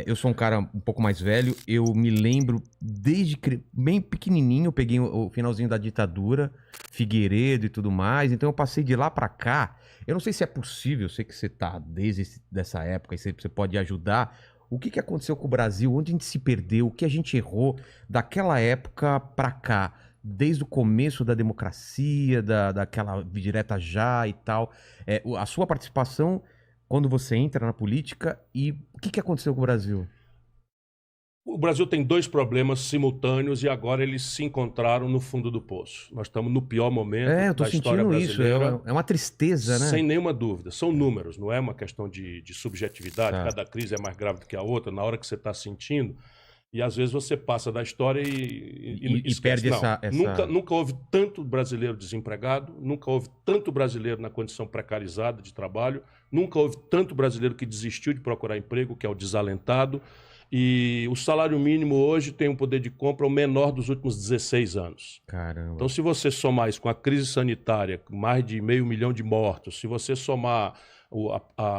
Eu sou um cara um pouco mais velho, eu me lembro desde bem pequenininho, eu peguei o finalzinho da ditadura, Figueiredo e tudo mais, então eu passei de lá pra cá. Eu não sei se é possível, eu sei que você tá desde dessa época e você pode ajudar. O que aconteceu com o Brasil? Onde a gente se perdeu? O que a gente errou daquela época pra cá? Desde o começo da democracia, daquela direta já e tal. A sua participação quando você entra na política e o que aconteceu com o Brasil? O Brasil tem dois problemas simultâneos e agora eles se encontraram no fundo do poço. Nós estamos no pior momento Eu tô da história sentindo isso, brasileira. é uma tristeza, né? Sem nenhuma dúvida. São números, não é uma questão de subjetividade. Tá. Cada crise é mais grave do que a outra, na hora que você está sentindo. E às vezes você passa da história E perde não, essa... nunca houve tanto brasileiro desempregado, nunca houve tanto brasileiro na condição precarizada de trabalho, nunca houve tanto brasileiro que desistiu de procurar emprego, que é o desalentado. E o salário mínimo hoje tem um poder de compra o menor dos últimos 16 anos. Caramba. Então, se você somar isso com a crise sanitária, com mais de 500 mil de mortos, se você somar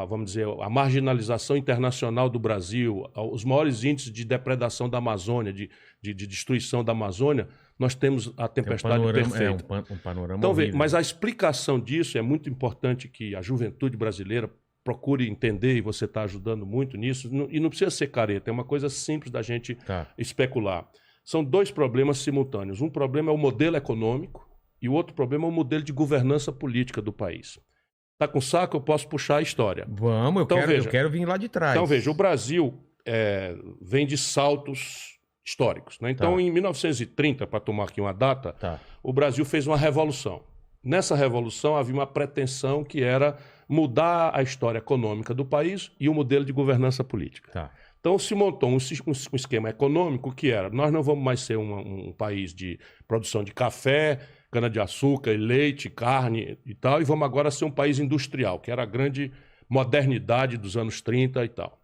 vamos dizer, a marginalização internacional do Brasil, os maiores índices de depredação da Amazônia, de destruição da Amazônia, nós temos a tempestade perfeita. Um panorama então, horrível. mas a explicação disso é muito importante que a juventude brasileira procure entender, e você está ajudando muito nisso, e não precisa ser careta, é uma coisa simples da gente especular. São dois problemas simultâneos. Um problema é o modelo econômico e o outro problema é o modelo de governança política do país. Tá com saco? Eu posso puxar a história. Vamos, eu quero vir lá de trás. Então, veja, o Brasil vem de saltos históricos, né? Então, em 1930, para tomar aqui uma data, o Brasil fez uma revolução. Nessa revolução havia uma pretensão que era mudar a história econômica do país e o modelo de governança política. Então se montou um esquema econômico que era, nós não vamos mais ser um país de produção de café, cana-de-açúcar, leite, carne e tal, e vamos agora ser um país industrial, que era a grande modernidade dos anos 30 e tal.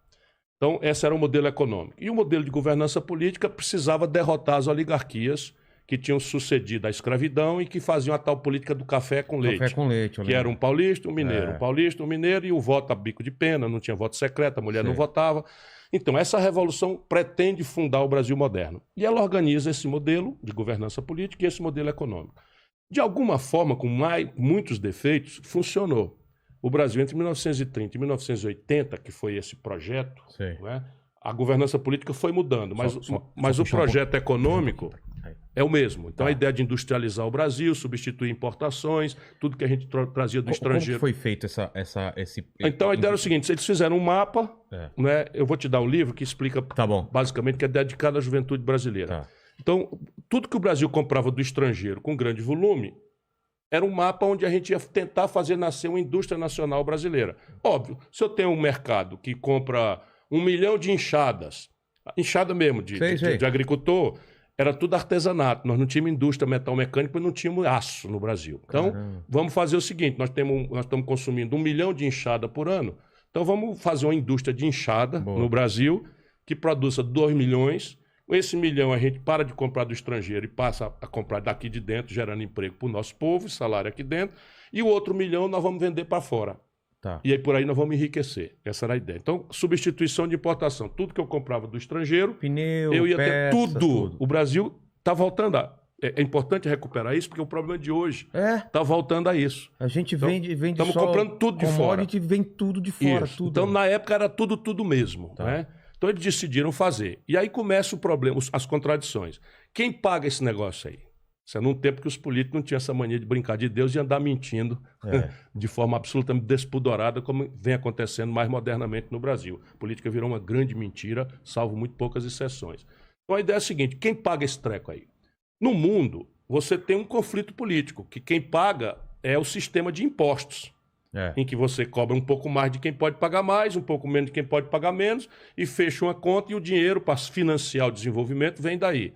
Então esse era o modelo econômico. E o modelo de governança política precisava derrotar as oligarquias que tinham sucedido a escravidão e que faziam a tal política do café com leite. Café com leite. Que era um paulista, um mineiro. Um paulista, um mineiro e o voto a bico de pena, não tinha voto secreto, a mulher não votava. Então, essa revolução pretende fundar o Brasil moderno. E ela organiza esse modelo de governança política e esse modelo econômico. De alguma forma, com muitos defeitos, funcionou. O Brasil, entre 1930 e 1980, que foi esse projeto, né, a governança política foi mudando, mas o projeto econômico é o mesmo. Então, a ideia de industrializar o Brasil, substituir importações, tudo que a gente trazia do estrangeiro. Como foi feito esse... Então, a ideia era o seguinte, eles fizeram um mapa, né? Eu vou te dar um livro que explica basicamente que é dedicado à juventude brasileira. Então, tudo que o Brasil comprava do estrangeiro com grande volume, era um mapa onde a gente ia tentar fazer nascer uma indústria nacional brasileira. Óbvio, se eu tenho um mercado que compra 1 milhão de enxadas, enxada mesmo, de agricultor, era tudo artesanato. Nós não tínhamos indústria metal-mecânica, não tínhamos aço no Brasil. Então, vamos fazer o seguinte, nós estamos consumindo 1 milhão de enxada por ano, então vamos fazer uma indústria de enxada no Brasil que produza 2 milhões. Com esse 1 milhão a gente para de comprar do estrangeiro e passa a comprar daqui de dentro, gerando emprego para o nosso povo, salário aqui dentro. E o outro 1 milhão nós vamos vender para fora. E aí por aí nós vamos enriquecer. Essa era a ideia. Então, substituição de importação. Tudo que eu comprava do estrangeiro, pneu, eu ia ter peça, tudo. O Brasil está voltando a... É importante recuperar isso, porque o problema de hoje está voltando a isso. A gente vende estamos comprando tudo de fora. A gente vem tudo de fora. Tudo. Então, na época, era tudo mesmo. Né? Então, eles decidiram fazer. E aí começa o problema, as contradições. Quem paga esse negócio aí? Isso é num tempo que os políticos não tinham essa mania de brincar de Deus e andar mentindo de forma absolutamente despudorada, como vem acontecendo mais modernamente no Brasil. A política virou uma grande mentira, salvo muito poucas exceções. Então a ideia é a seguinte, quem paga esse treco aí? No mundo, você tem um conflito político, que quem paga é o sistema de impostos, em que você cobra um pouco mais de quem pode pagar mais, um pouco menos de quem pode pagar menos, e fecha uma conta e o dinheiro para financiar o desenvolvimento vem daí.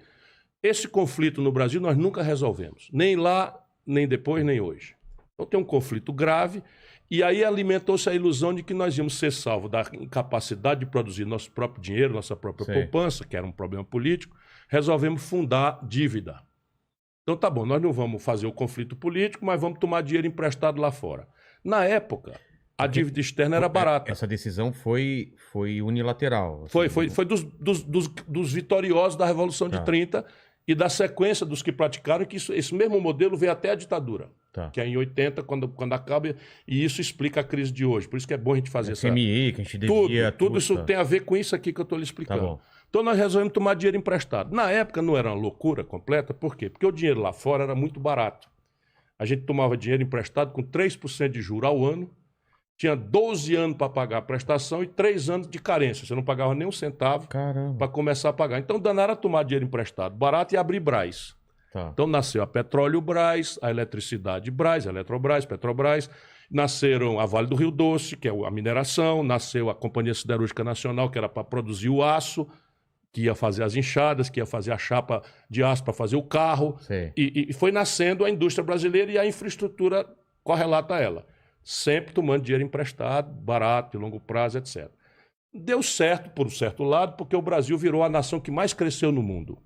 Esse conflito no Brasil nós nunca resolvemos, nem lá, nem depois, nem hoje. Então tem um conflito grave e aí alimentou-se a ilusão de que nós íamos ser salvos da incapacidade de produzir nosso próprio dinheiro, nossa própria poupança, que era um problema político, resolvemos fundar dívida. Então tá bom, nós não vamos fazer o conflito político, mas vamos tomar dinheiro emprestado lá fora. Na época, A dívida externa era barata. Essa decisão foi unilateral. Assim, Foi dos vitoriosos da Revolução de 30 e da sequência dos que praticaram, que esse mesmo modelo veio até a ditadura, que é em 80, quando acaba, e isso explica a crise de hoje. Por isso que é bom a gente fazer essa... FMI, que a gente devia... Tudo isso tem a ver com isso aqui que eu estou lhe explicando. Tá bom. Então nós resolvemos tomar dinheiro emprestado. Na época não era uma loucura completa, por quê? Porque o dinheiro lá fora era muito barato. A gente tomava dinheiro emprestado com 3% de juros ao ano, tinha 12 anos para pagar a prestação e 3 anos de carência. Você não pagava nem um centavo para começar a pagar. Então, danaram a tomar dinheiro emprestado barato e abrir Brás. Então, nasceu a Petróleo Brás, a Eletricidade Brás, a Eletrobras, Petrobras. Nasceram a Vale do Rio Doce, que é a mineração. Nasceu a Companhia Siderúrgica Nacional, que era para produzir o aço, que ia fazer as enxadas, que ia fazer a chapa de aço para fazer o carro. E foi nascendo a indústria brasileira e a infraestrutura correlata a ela. Sempre tomando dinheiro emprestado, barato, de longo prazo, etc. Deu certo, por um certo lado, porque o Brasil virou a nação que mais cresceu no mundo.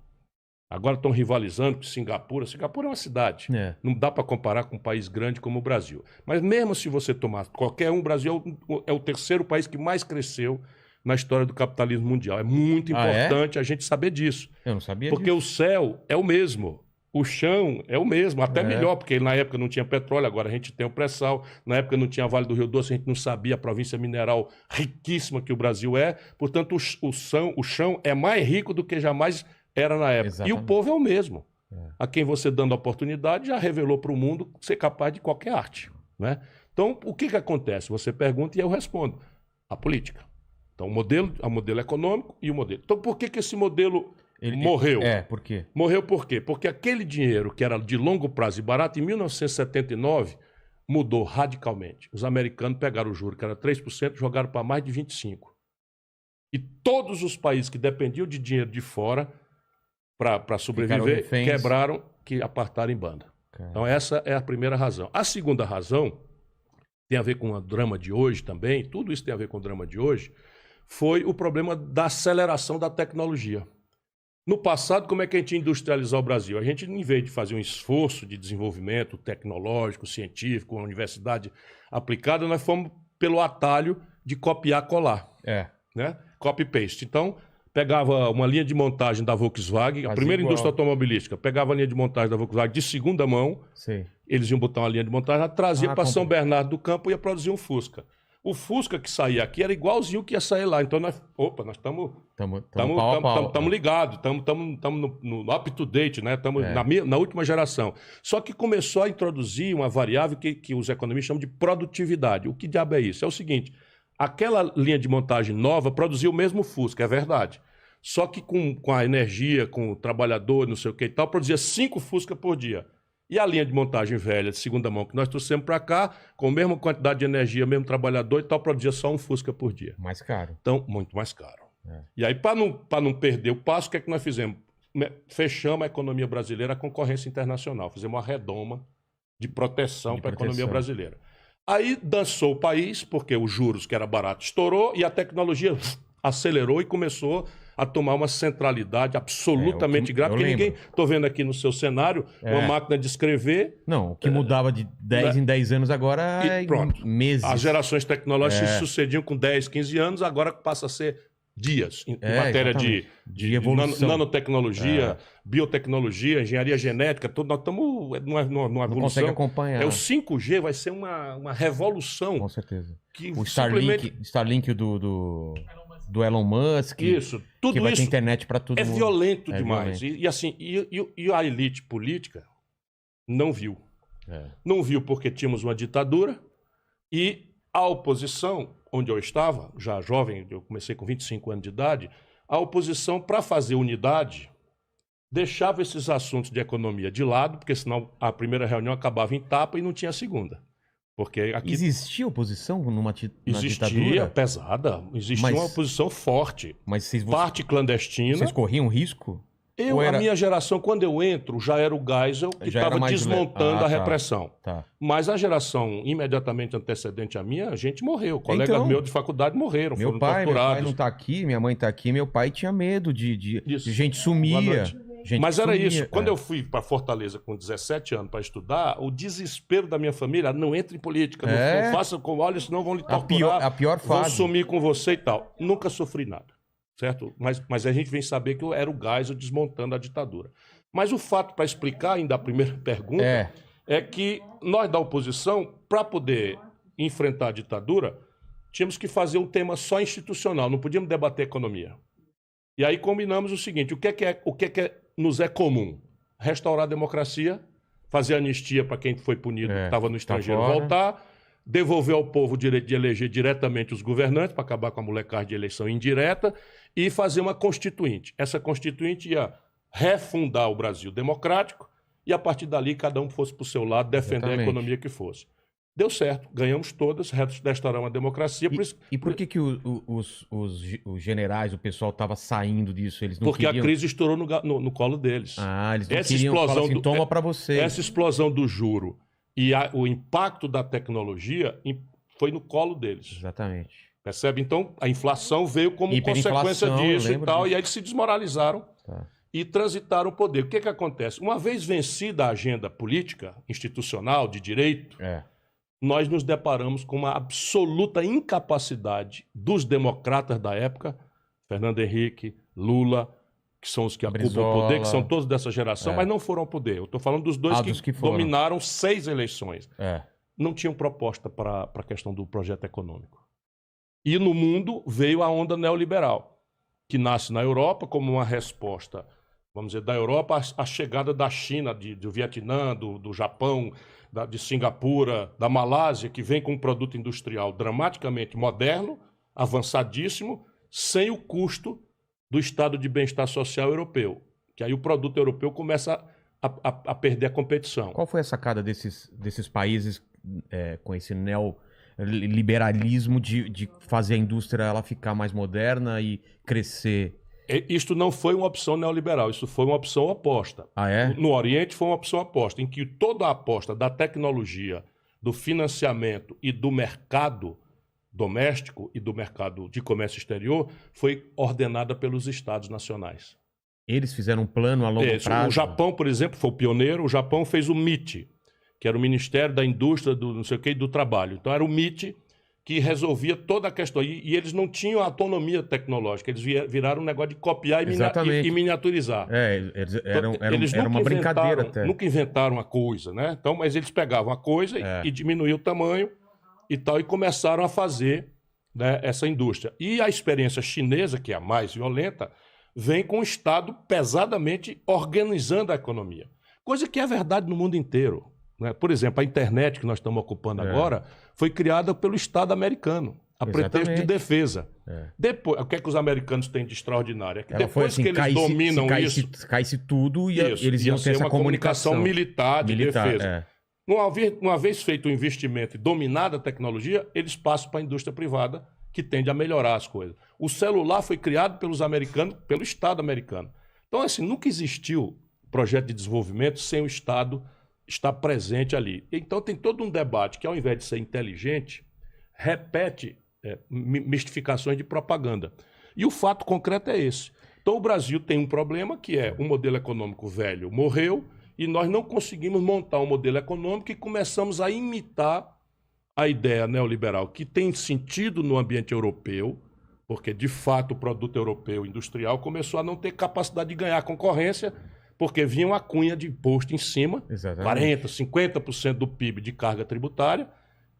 Agora estão rivalizando com Singapura. Singapura é uma cidade. Não dá para comparar com um país grande como o Brasil. Mas mesmo se você tomar qualquer um, o Brasil é o terceiro país que mais cresceu na história do capitalismo mundial. É muito importante a gente saber disso. Eu não sabia porque disso. O céu é o mesmo. O chão é o mesmo, até melhor, porque na época não tinha petróleo, agora a gente tem o pré-sal. Na época não tinha Vale do Rio Doce, a gente não sabia a província mineral riquíssima que o Brasil é. Portanto, o chão é mais rico do que jamais era na época. Exatamente. E o povo é o mesmo. A quem você dando a oportunidade já revelou para o mundo ser capaz de qualquer arte. Né? Então, o que acontece? Você pergunta e eu respondo. A política. Então, o modelo econômico e o modelo. Então, por que esse modelo... morreu. Por quê? Morreu por quê? Porque aquele dinheiro que era de longo prazo e barato, em 1979, mudou radicalmente. Os americanos pegaram o juro, que era 3%, jogaram para mais de 25%. E todos os países que dependiam de dinheiro de fora para sobreviver, quebraram, que apartaram em banda. Então essa é a primeira razão. A segunda razão, tem a ver com o drama de hoje também, tudo isso tem a ver com o drama de hoje, foi o problema da aceleração da tecnologia. No passado, como é que a gente ia industrializar o Brasil? A gente, em vez de fazer um esforço de desenvolvimento tecnológico, científico, uma universidade aplicada, nós fomos pelo atalho de copiar, colar. Né? Copy-paste. Então, pegava uma linha de montagem da Volkswagen, a primeira indústria automobilística, pegava a linha de montagem da Volkswagen de segunda mão, eles iam botar uma linha de montagem, trazia para São Bernardo do Campo e ia produzir um Fusca. O Fusca que saía aqui era igualzinho o que ia sair lá. Então nós estamos ligados, estamos no up-to-date, né? Estamos na última geração. Só que começou a introduzir uma variável que os economistas chamam de produtividade. O que diabo é isso? É o seguinte, aquela linha de montagem nova produzia o mesmo Fusca, é verdade. Só que com a energia, com o trabalhador, não sei o que e tal, produzia 5 Fusca por dia. E a linha de montagem velha, de segunda mão, que nós trouxemos para cá, com a mesma quantidade de energia, mesmo trabalhador e tal, produzia só um Fusca por dia. Mais caro. Então, muito mais caro. E aí, para não perder o passo, o que é que nós fizemos? Fechamos a economia brasileira à concorrência internacional. Fizemos uma redoma de proteção para a economia brasileira. Aí dançou o país, porque os juros, que era barato, estourou e a tecnologia acelerou e começou a tomar uma centralidade absolutamente grave. Porque ninguém... Estou vendo aqui no seu cenário uma máquina de escrever... Não, o que mudava de 10 em 10 anos agora é meses. As gerações tecnológicas se sucediam com 10, 15 anos, agora passa a ser dias. Em matéria de nanotecnologia, biotecnologia, engenharia genética, tudo. Nós estamos numa evolução. Não consegue acompanhar. O 5G vai ser uma revolução. Com certeza. Que o Starlink do Elon Musk. Isso, tudo que vai isso ter internet para todo mundo. Violento demais. E a elite política não viu. Não viu porque tínhamos uma ditadura e a oposição, onde eu estava, já jovem, eu comecei com 25 anos de idade, a oposição, para fazer unidade, deixava esses assuntos de economia de lado, porque senão a primeira reunião acabava em tapa e não tinha a segunda. Porque aqui... Existia oposição na ditadura? Existia, pesada. Existia uma oposição forte. Parte clandestina. Vocês corriam risco? A minha geração, quando eu entro, já era o Geisel que estava desmontando a repressão. Mas a geração imediatamente antecedente à minha, a gente morreu. Colegas meus de faculdade morreram, foram torturados. Meu pai não está aqui, minha mãe está aqui. Meu pai tinha medo de gente sumia. Gente Mas que era sumia, isso. Quando eu fui para Fortaleza com 17 anos para estudar, o desespero da minha família, não entre em política, não faça como, olha, senão vão lhe torturar, a pior vão fase. sumir com você e tal. Nunca sofri nada, certo? Mas a gente vem saber que eu era o Geisel desmontando a ditadura. Mas o fato, para explicar ainda a primeira pergunta, é que nós da oposição, para poder enfrentar a ditadura, tínhamos que fazer um tema só institucional, não podíamos debater economia. E aí combinamos o seguinte, o que nos é comum? Restaurar a democracia, fazer anistia para quem foi punido, que estava no estrangeiro, voltar, devolver ao povo o direito de eleger diretamente os governantes, para acabar com a molecagem de eleição indireta, e fazer uma constituinte. Essa constituinte ia refundar o Brasil democrático, e a partir dali cada um fosse para o seu lado, defender a economia que fosse. Deu certo, ganhamos todas, restauramos a democracia. E por que os generais, o pessoal estava saindo disso? Eles não Porque queriam... a crise estourou no colo deles. Eles não queriam falar assim, toma para você. Essa explosão do juro e o impacto da tecnologia foi no colo deles. Exatamente. Percebe? Então, a inflação veio como consequência disso e tal, e aí eles se desmoralizaram e transitaram o poder. O que acontece? Uma vez vencida a agenda política, institucional, de direito... nós nos deparamos com uma absoluta incapacidade dos democratas da época, Fernando Henrique, Lula, que são os que ocupam o poder, que são todos dessa geração, mas não foram ao poder. Eu estou falando dos dois que dominaram 6 eleições. Não tinham proposta para a questão do projeto econômico. E no mundo veio a onda neoliberal, que nasce na Europa como uma resposta, vamos dizer, da Europa à chegada da China, do Vietnã, do Japão, de Singapura, da Malásia, que vem com um produto industrial dramaticamente moderno, avançadíssimo, sem o custo do estado de bem-estar social europeu. Que aí o produto europeu começa a perder a competição. Qual foi a sacada desses países com esse neoliberalismo de fazer a indústria ela ficar mais moderna e crescer? Isto não foi uma opção neoliberal, isso foi uma opção oposta. No Oriente foi uma opção oposta, em que toda a aposta da tecnologia, do financiamento e do mercado doméstico e do mercado de comércio exterior foi ordenada pelos estados nacionais. Eles fizeram um plano a longo prazo? O Japão, por exemplo, foi o pioneiro. O Japão fez o MIT, que era o Ministério da Indústria, do não sei o que, e do Trabalho. Então era o MIT que resolvia toda a questão. E eles não tinham autonomia tecnológica, eles viraram um negócio de copiar e miniaturizar. Eles era uma brincadeira até. Nunca inventaram a coisa, né? Então, mas eles pegavam a coisa e diminuíam o tamanho e tal, e começaram a fazer, né, essa indústria. E a experiência chinesa, que é a mais violenta, vem com o Estado pesadamente organizando a economia. Coisa que é verdade no mundo inteiro. Por exemplo, a internet que nós estamos ocupando agora foi criada pelo Estado americano, a pretexto de defesa. Depois, o que é que os americanos têm de extraordinário? É que depois que eles dominam isso... Caísse tudo e eles iam ter essa comunicação militar de defesa. Uma vez feito o investimento e dominada a tecnologia, eles passam para a indústria privada, que tende a melhorar as coisas. O celular foi criado pelos americanos, pelo Estado americano. Então, assim, nunca existiu projeto de desenvolvimento sem o Estado está presente ali. Então tem todo um debate que, ao invés de ser inteligente, repete mistificações de propaganda. E o fato concreto é esse. Então o Brasil tem um problema que é o modelo econômico velho morreu e nós não conseguimos montar um modelo econômico e começamos a imitar a ideia neoliberal que tem sentido no ambiente europeu, porque de fato o produto europeu industrial começou a não ter capacidade de ganhar concorrência, porque vinha uma cunha de imposto em cima, 40%, 50% do PIB de carga tributária,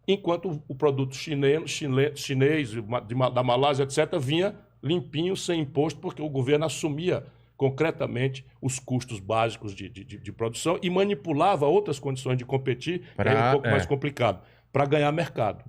enquanto o produto chinês da Malásia, etc., vinha limpinho, sem imposto, porque o governo assumia concretamente os custos básicos de produção e manipulava outras condições de competir, que era um pouco mais complicado, para ganhar mercado.